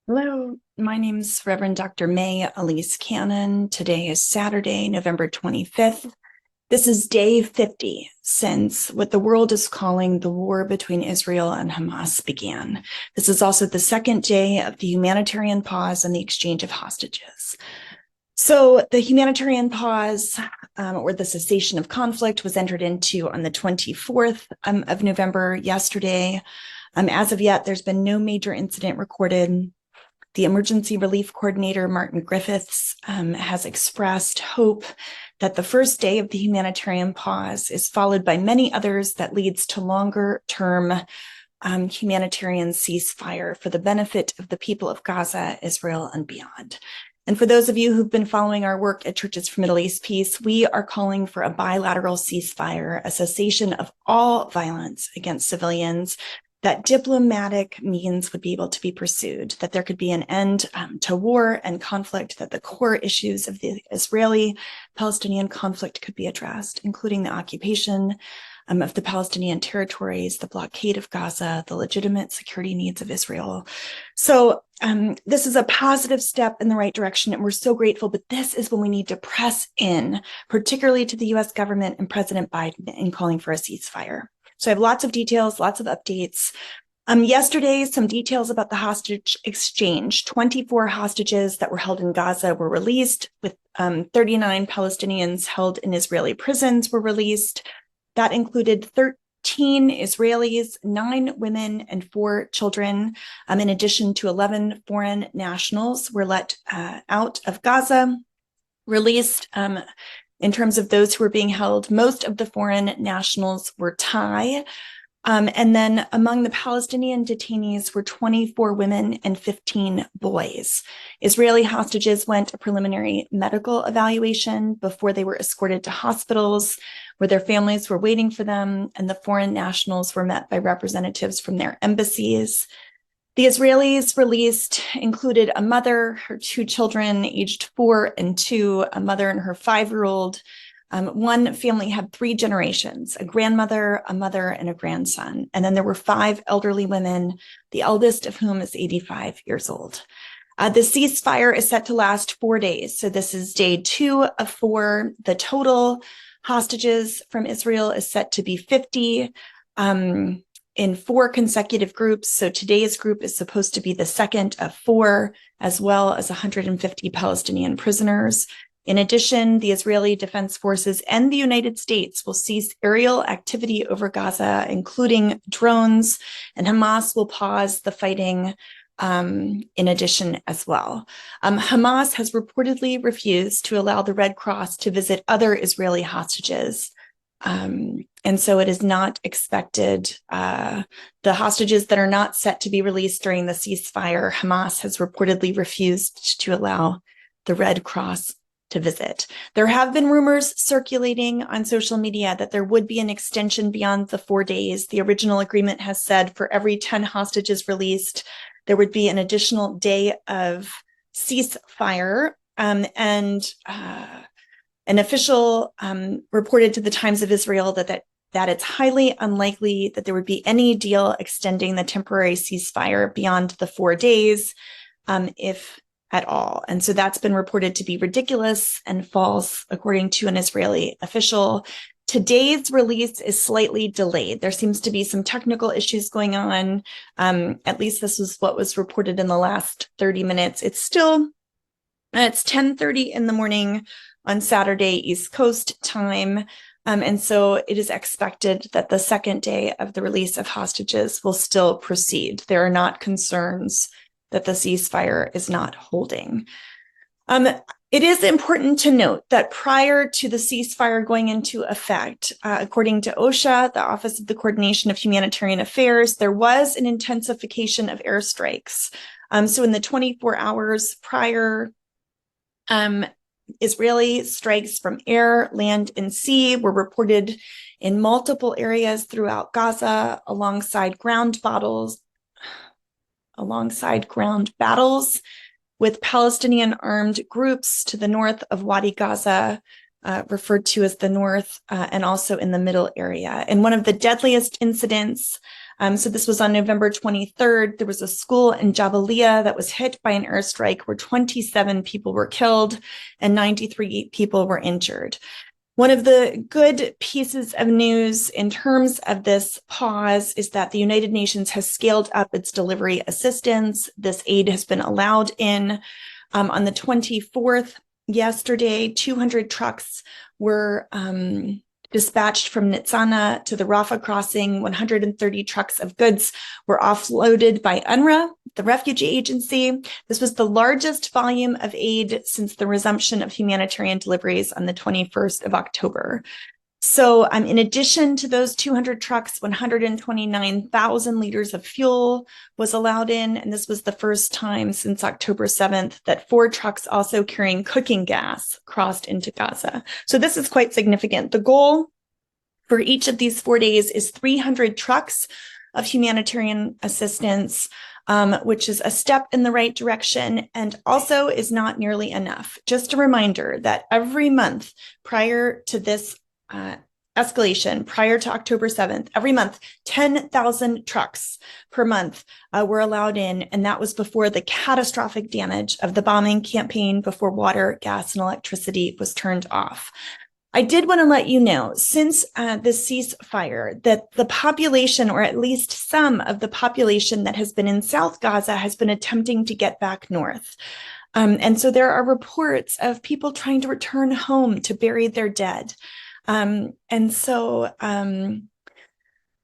Hello, my name's Reverend Dr. May Elise Cannon. Today is Saturday, November 25th. This is day 50 since what the world is calling the war between Israel and Hamas began. This is also the second day of the humanitarian pause and the exchange of hostages. So the humanitarian pause or the cessation of conflict was entered into on the 24th of November yesterday. As of yet, there's been no major incident recorded. The Emergency Relief Coordinator, Martin Griffiths, has expressed hope that the first day of the humanitarian pause is followed by many others that leads to longer-term humanitarian ceasefire for the benefit of the people of Gaza, Israel, and beyond. And for those of you who've been following our work at Churches for Middle East Peace, we are calling for a bilateral ceasefire, a cessation of all violence against civilians, that diplomatic means would be able to be pursued, that there could be an end to war and conflict, that the core issues of the Israeli-Palestinian conflict could be addressed, including the occupation of the Palestinian territories, the blockade of Gaza, the legitimate security needs of Israel. So this is a positive step in the right direction, and we're so grateful, but this is when we need to press in, particularly to the US government and President Biden in calling for a ceasefire. So I have lots of details, lots of updates. Yesterday, some details about the hostage exchange. 24 hostages that were held in Gaza were released, with 39 Palestinians held in Israeli prisons were released. That included 13 Israelis, 9 women, and 4 children, in addition to 11 foreign nationals were let out of Gaza, released. In terms of those who were being held, most of the foreign nationals were Thai. And then among the Palestinian detainees were 24 women and 15 boys. Israeli hostages went a preliminary medical evaluation before they were escorted to hospitals where their families were waiting for them, and the foreign nationals were met by representatives from their embassies. The Israelis released included a mother, her 2 children, aged 4 and 2, a mother and her 5-year-old. One family had 3 generations, a grandmother, a mother, and a grandson. And then there were 5 elderly women, the eldest of whom is 85 years old. The ceasefire is set to last 4 days. So this is day 2 of 4. The total hostages from Israel is set to be 50. In 4 consecutive groups. So today's group is supposed to be the second of 4, as well as 150 Palestinian prisoners. In addition, the Israeli Defense Forces and the United States will cease aerial activity over Gaza, including drones, and Hamas will pause the fighting in addition as well. Hamas has reportedly refused to allow the Red Cross to visit other Israeli hostages. And so it is not expected. The hostages that are not set to be released during the ceasefire, Hamas has reportedly refused to allow the Red Cross to visit. There have been rumors circulating on social media that there would be an extension beyond the 4 days. The original agreement has said for every 10 hostages released, there would be an additional day of ceasefire. An official reported to the Times of Israel that it's highly unlikely that there would be any deal extending the temporary ceasefire beyond the 4 days, if at all. And so that's been reported to be ridiculous and false, according to an Israeli official. Today's release is slightly delayed. There seems to be some technical issues going on. At least this was what was reported in the last 30 minutes. It's 10:30 in the morning on Saturday, East Coast time. And so it is expected that the second day of the release of hostages will still proceed. There are not concerns that the ceasefire is not holding. It is important to note that prior to the ceasefire going into effect, according to OSHA, the Office of the Coordination of Humanitarian Affairs, there was an intensification of airstrikes. So in the 24 hours prior, Israeli strikes from air, land, and sea were reported in multiple areas throughout Gaza alongside ground battles with Palestinian armed groups to the north of Wadi Gaza, referred to as the north, and also in the middle area. And one of the deadliest incidents, so this was on November 23rd, there was a school in Jabalia that was hit by an airstrike where 27 people were killed and 93 people were injured. One of the good pieces of news in terms of this pause is that the United Nations has scaled up its delivery assistance. This aid has been allowed in. On the 24th, yesterday, 200 trucks were dispatched from Nitzana to the Rafah crossing. 130 trucks of goods were offloaded by UNRWA, the refugee agency. This was the largest volume of aid since the resumption of humanitarian deliveries on the 21st of October. So in addition to those 200 trucks, 129,000 liters of fuel was allowed in. And this was the first time since October 7th that 4 trucks also carrying cooking gas crossed into Gaza. So this is quite significant. The goal for each of these 4 days is 300 trucks of humanitarian assistance, which is a step in the right direction and also is not nearly enough. Just a reminder that every month prior to this escalation, prior to October 7th, every month, 10,000 trucks per month were allowed in. And that was before the catastrophic damage of the bombing campaign, before water, gas, and electricity was turned off. I did want to let you know, since the ceasefire, that the population, or at least some of the population that has been in South Gaza, has been attempting to get back north. And so there are reports of people trying to return home to bury their dead. And so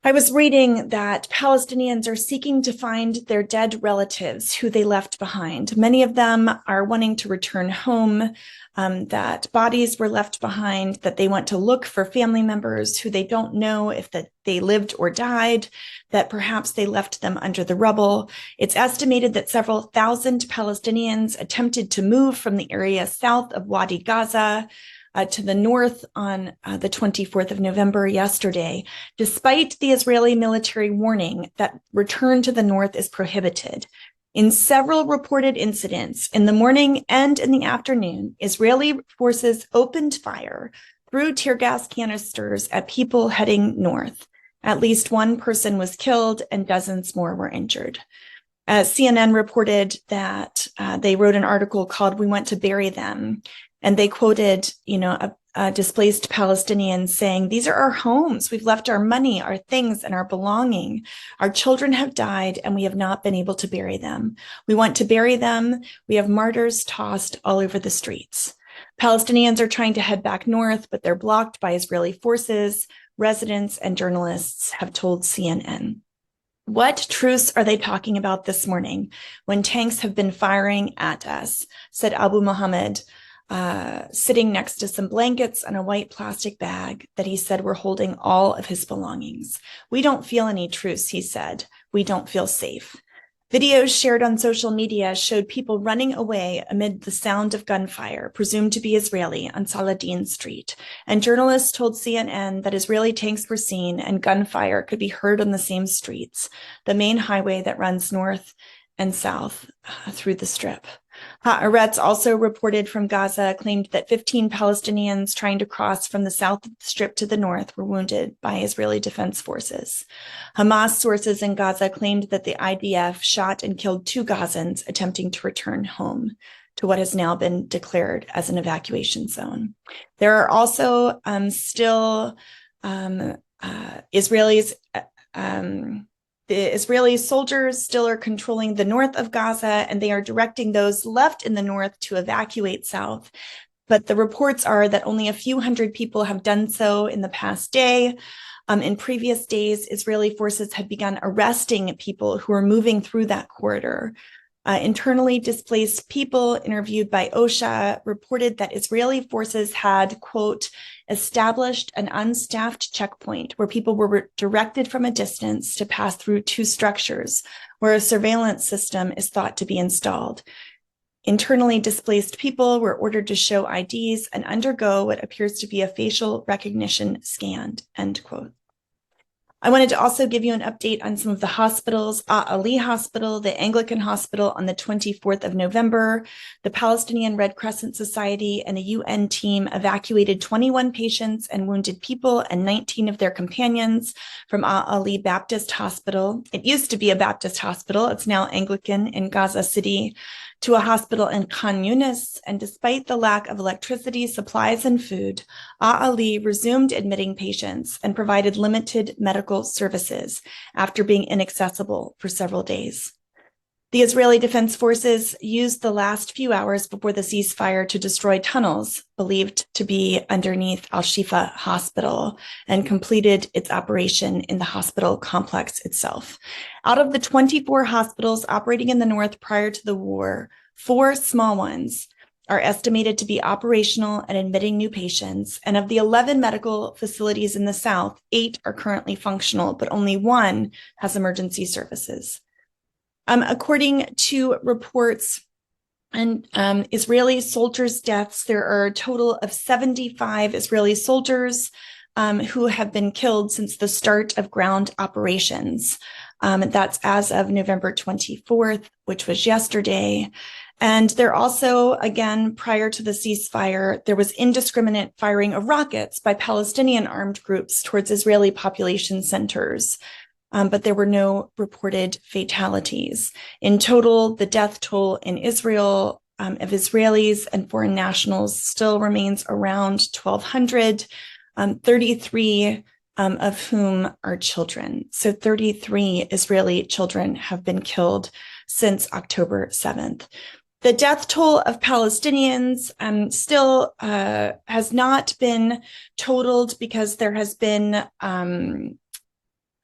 I was reading that Palestinians are seeking to find their dead relatives who they left behind. Many of them are wanting to return home, that bodies were left behind, that they want to look for family members who they don't know if that they lived or died, that perhaps they left them under the rubble. It's estimated that several thousand Palestinians attempted to move from the area south of Wadi Gaza to the north on the 24th of November, yesterday, despite the Israeli military warning that return to the north is prohibited. In several reported incidents in the morning and in the afternoon, Israeli forces opened fire through tear gas canisters at people heading north. At least one person was killed and dozens more were injured. CNN reported that they wrote an article called "We Want to Bury Them." And they quoted, a displaced Palestinian saying, "These are our homes. We've left our money, our things, and our belonging. Our children have died, and we have not been able to bury them. We want to bury them. We have martyrs tossed all over the streets." Palestinians are trying to head back north, but they're blocked by Israeli forces. Residents and journalists have told CNN. "What truce are they talking about this morning when tanks have been firing at us?" said Abu Muhammad, sitting next to some blankets and a white plastic bag that he said were holding all of his belongings. "We don't feel any truce," he said. "We don't feel safe." Videos shared on social media showed people running away amid the sound of gunfire, presumed to be Israeli, on Saladin Street. And journalists told CNN that Israeli tanks were seen and gunfire could be heard on the same streets, the main highway that runs north and south through the Strip. Haaretz also reported from Gaza, claimed that 15 Palestinians trying to cross from the south of the Strip to the north were wounded by Israeli Defense Forces. Hamas sources in Gaza claimed that the IDF shot and killed 2 Gazans attempting to return home to what has now been declared as an evacuation zone. There are also still Israelis. The Israeli soldiers still are controlling the north of Gaza, and they are directing those left in the north to evacuate south. But the reports are that only a few hundred people have done so in the past day. In previous days, Israeli forces had begun arresting people who were moving through that corridor. Internally displaced people interviewed by OSHA reported that Israeli forces had, quote, established an unstaffed checkpoint where people were directed from a distance to pass through 2 structures where a surveillance system is thought to be installed. Internally displaced people were ordered to show IDs and undergo what appears to be a facial recognition scan, end quote. I wanted to also give you an update on some of the hospitals. Aali Hospital, the Anglican Hospital on the 24th of November, the Palestinian Red Crescent Society and a UN team evacuated 21 patients and wounded people and 19 of their companions from Aali Baptist Hospital. It used to be a Baptist hospital. It's now Anglican in Gaza City, to a hospital in Khan Yunis. And despite the lack of electricity, supplies, and food, Aali resumed admitting patients and provided limited medical services after being inaccessible for several days. The Israeli Defense Forces used the last few hours before the ceasefire to destroy tunnels believed to be underneath Al-Shifa Hospital and completed its operation in the hospital complex itself. Out of the 24 hospitals operating in the north prior to the war, 4 small ones are estimated to be operational and admitting new patients. And of the 11 medical facilities in the south, 8 are currently functional, but only 1 has emergency services. According to reports and Israeli soldiers' deaths, there are a total of 75 Israeli soldiers who have been killed since the start of ground operations. That's as of November 24th, which was yesterday. And there also, again, prior to the ceasefire, there was indiscriminate firing of rockets by Palestinian armed groups towards Israeli population centers. But there were no reported fatalities. In total, the death toll in Israel of Israelis and foreign nationals still remains around 1,200, 33 of whom are children. So 33 Israeli children have been killed since October 7th. The death toll of Palestinians still has not been totaled because there has been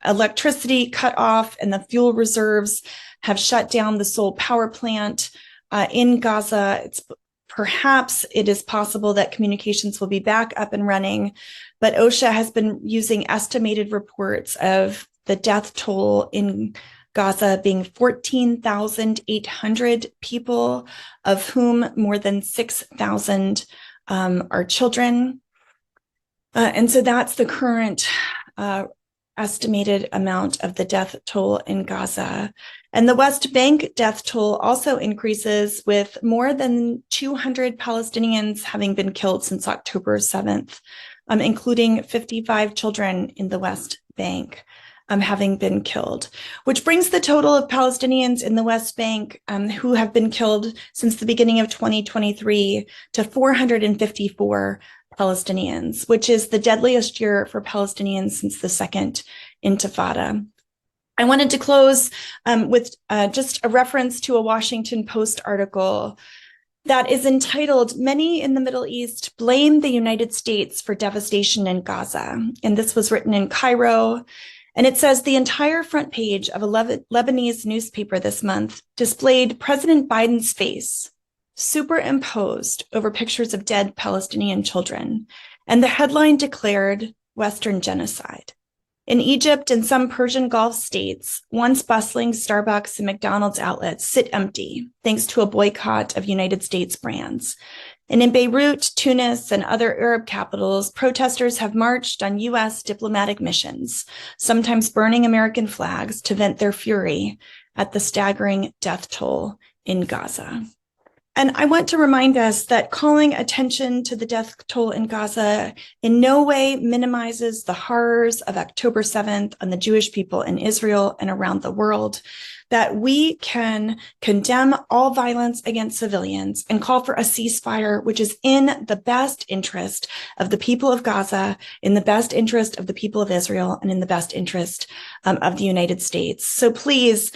electricity cut off and the fuel reserves have shut down the sole power plant in Gaza. Perhaps it is possible that communications will be back up and running, but OSHA has been using estimated reports of the death toll in Gaza being 14,800 people, of whom more than 6,000 are children. And so that's the current estimated amount of the death toll in Gaza. And the West Bank death toll also increases, with more than 200 Palestinians having been killed since October 7th, including 55 children in the West Bank having been killed, which brings the total of Palestinians in the West Bank who have been killed since the beginning of 2023 to 454 Palestinians, which is the deadliest year for Palestinians since the Second Intifada. I wanted to close with just a reference to a Washington Post article that is entitled, "Many in the Middle East Blame the United States for Devastation in Gaza." And this was written in Cairo. And it says, the entire front page of a Lebanese newspaper this month displayed President Biden's face superimposed over pictures of dead Palestinian children. And the headline declared Western genocide. In Egypt and some Persian Gulf states, once bustling Starbucks and McDonald's outlets sit empty thanks to a boycott of United States brands. And in Beirut, Tunis, and other Arab capitals, protesters have marched on U.S. diplomatic missions, sometimes burning American flags to vent their fury at the staggering death toll in Gaza. And I want to remind us that calling attention to the death toll in Gaza in no way minimizes the horrors of October 7th on the Jewish people in Israel and around the world, that we can condemn all violence against civilians and call for a ceasefire, which is in the best interest of the people of Gaza, in the best interest of the people of Israel, and in the best interest of the United States. So please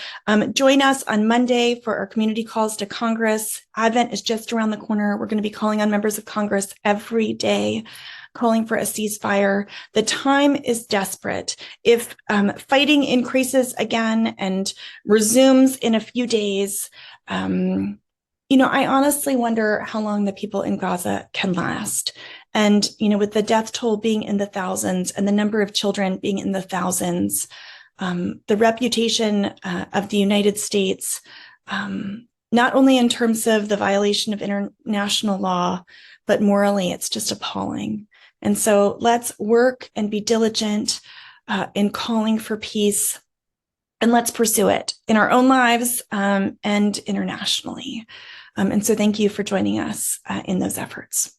join us on Monday for our community calls to Congress. Advent is just around the corner. We're going to be calling on members of Congress every day, calling for a ceasefire. The time is desperate. If fighting increases again and resumes in a few days, I honestly wonder how long the people in Gaza can last. And, with the death toll being in the thousands and the number of children being in the thousands, the reputation of the United States, not only in terms of the violation of international law, but morally, it's just appalling. And so let's work and be diligent in calling for peace. And let's pursue it in our own lives and internationally. And so thank you for joining us in those efforts.